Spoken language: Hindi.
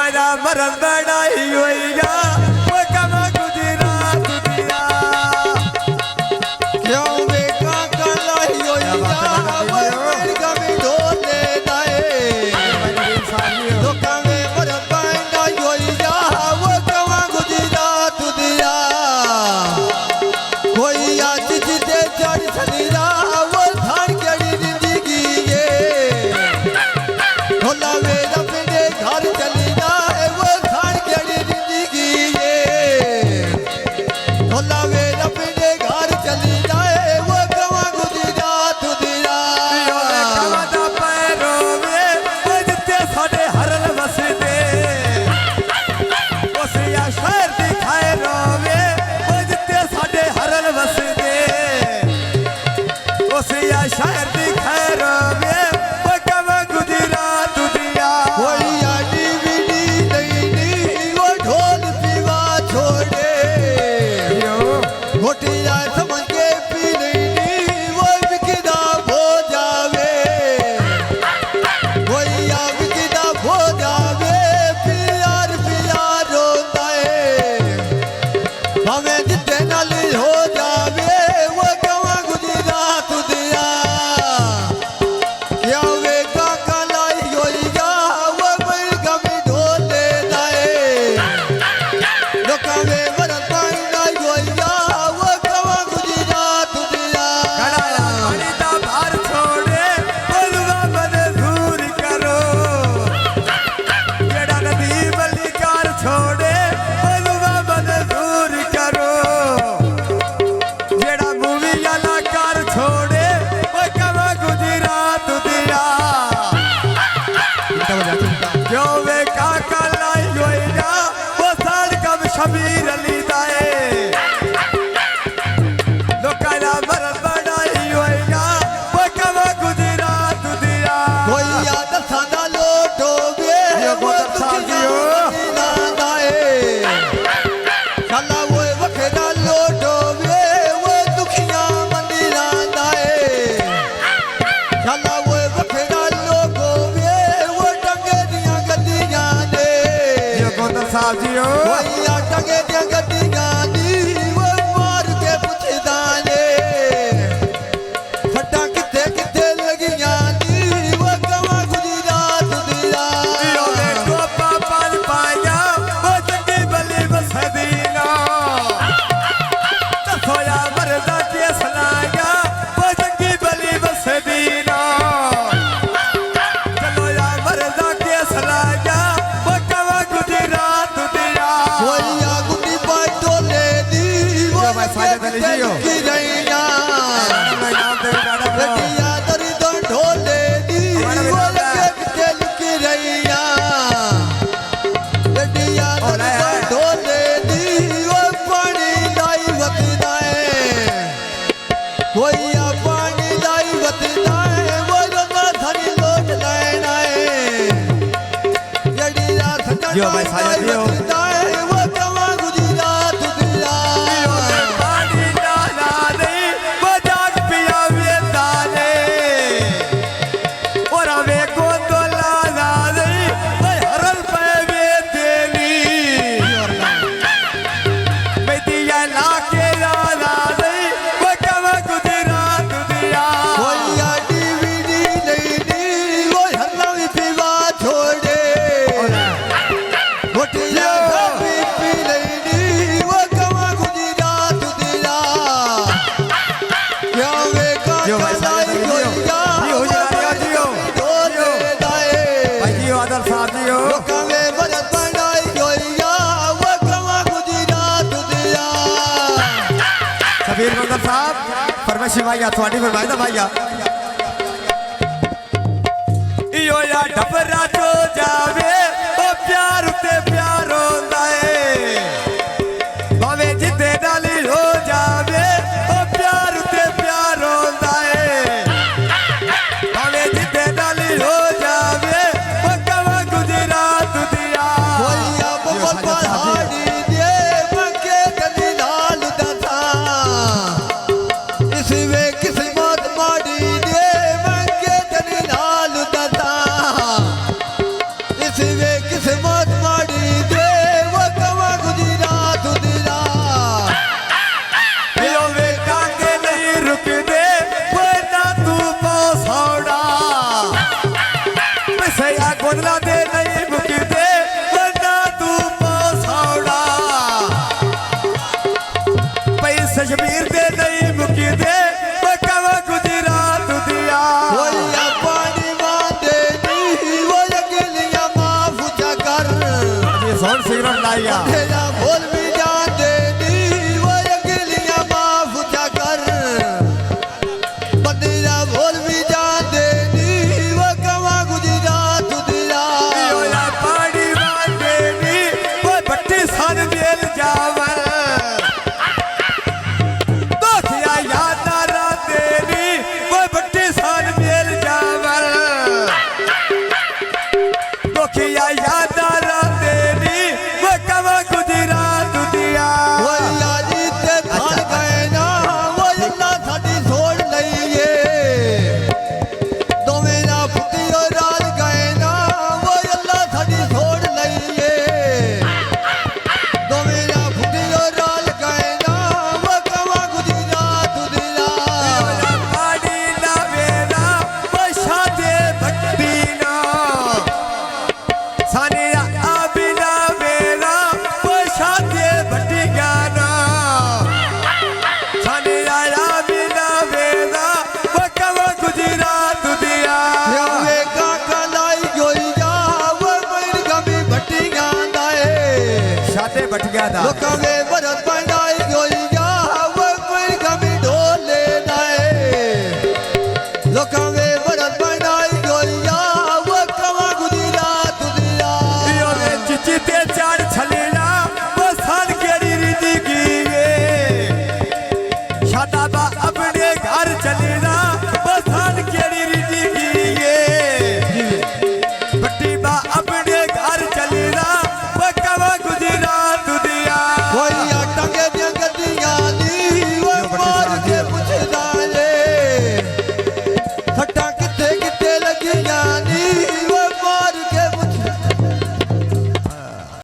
कायरा मरद बड़ाई होइया वो कमा गुजरात दिया क्यों वे काका लाई होइया वो कमी ढोले दाए तो कावे मरद बड़ाई होइया वो कमा गुजरात दिया कोई आज जिते चढ़ छलीरा वो धार केड़ी जिंदगी ये ढोला वे अपने घर चली जाए वो धार केड़ी जिंदगी ये ढोला वे अपने घर चली जाए वो कमा गुजरात दिया कमा दा पैरो में वो जिते साडे हरल वसदे उसिया शहर दिखाए रोवे वो जिते साडे हरल वसदे उसिया शहर दिखाए रोवे वो कमा गुजरात दिया कोई आडी बीडी नहीं वो ढोल पीवा छोड़े घोटिया समझ के पी नहीं वो विकिदा हो जावे कोई आ विकिदा हो जावे प्यार रोता है हमें जितने नाली हो जावे वो कमा गुजरात दिया क्या वे काका लाई होइया वो मर कमी ढोले दाए लोका वे मरद लाई होइया वो कमा गुजरात दिया पानी दा भार छोड़े बोलवा मन दूर करो जेड़ा नदी मलिकार छोड़े बोलवा मन दूर करो जेड़ा मूवी वाला कार छोड़े वो कमा गुजरात दिया जो वे काका लाई होइया वो साल कब शबीर अली दाए लोकाला मरद बड़ाई होइया वो कमा गुजरात दिया कोई याद सादा लोटो वे वो दुखिया ना दाए साला वो वखेरा लोटो वे वो दुखिया मंदिरा दाए साला वो वखेरा लोटो वे वो टंगे दिया गद्दियां दे यो गोंदल साहब जी हो कोई आ टंगे दिया गद्दियां दी वो मार के पुछदा ने सट्टा किथे किथे लगियां दी वो कमा गुजरात दिया यो वे टोपा पाल पाया वो चंगी बली बसदीना तसोया मरदा के सलाया वो चंगी बली बसदीना चलो या मरदा के सलाया वो कमा गुजरात दिया कोई आ गुडी बाटो ले दी वो जो भाई साजिद अली जी हो। की रैना लगिया दरी दो ढोले दी वो लगे किथे लुकी रैया लगिया दरी दो ढोले दी वो पानी लाई वतदाए कोई आ पानी लाई वतदाए वो लोना धनी लोट लेना है लगिया जो भाई साजिद जी हो। वो कमा गुजरात दिया पानी डाला नहीं वो जाग पिया वे दाने और वे को तो लाना नहीं वो हरल पे वे देनी मैं दिया लाके लाना नहीं वो कमा गुजरात दिया कोई आ डीवीडी नहीं दी वो हल्ला भी पीवा छोड़े घोटिया भी पी नहीं दी वो कमा गुजरात दिया क्या वे जो भाई काका लाई साहब जी हो। होइया जी हो जा जी हो। ढोले दाए भाई जी हो आदर साहब जी हो लोका वे मरद बनाई होइया वो कमा गुजरात दिया सबीर मंगल साहब परमेश्वर भाईया थोड़ी फरमाइश भाईया इयो या डबरा जो जावे ओ प्यार ते प्यार होंदा है भावे जिते डाली हो जावे ओ प्यार ते प्यार होंदा है भावे जिते डाली हो जावे ओ कमा गुजरात दिया कोई अब पहाड़ी दे मके गली लाल दथा इस वे किस्मत माड़ी दे मके गली लाल दथा लड़ाइया तेरा बोल भी जाते नी वो अकेलियां माफ क्या कर बंदेरा बोल भी जाते नी वो कमा गुजरात दिया योया पानी बांधे नी वो भट्टी सन मेल जावर दोखिया याद ना राते नी वो भट्टी सन मेल जावर दोखिया याद ना राते नी वो कमा गुजरात दिया वो याजी ते थान गए ना वो अल्लाह साडी छोड़ लईए दो मेरा फुटी और राल गए ना वो अल्लाह साडी छोड़ लईए दो मेरा फुटी और राल गए ना वो कमा गुजरात दिला योया पानी ना मेरा वो शादे भट्टी ना सानिया आबिना मेरा वो शादे भट्टी गाना सानिया आबिना मेरा वो कमा गुजरात दिया वे का कलाई जोई जा वो मेरी गमी भट्टी गांदा है शादे भट गया था लोकां वे भरत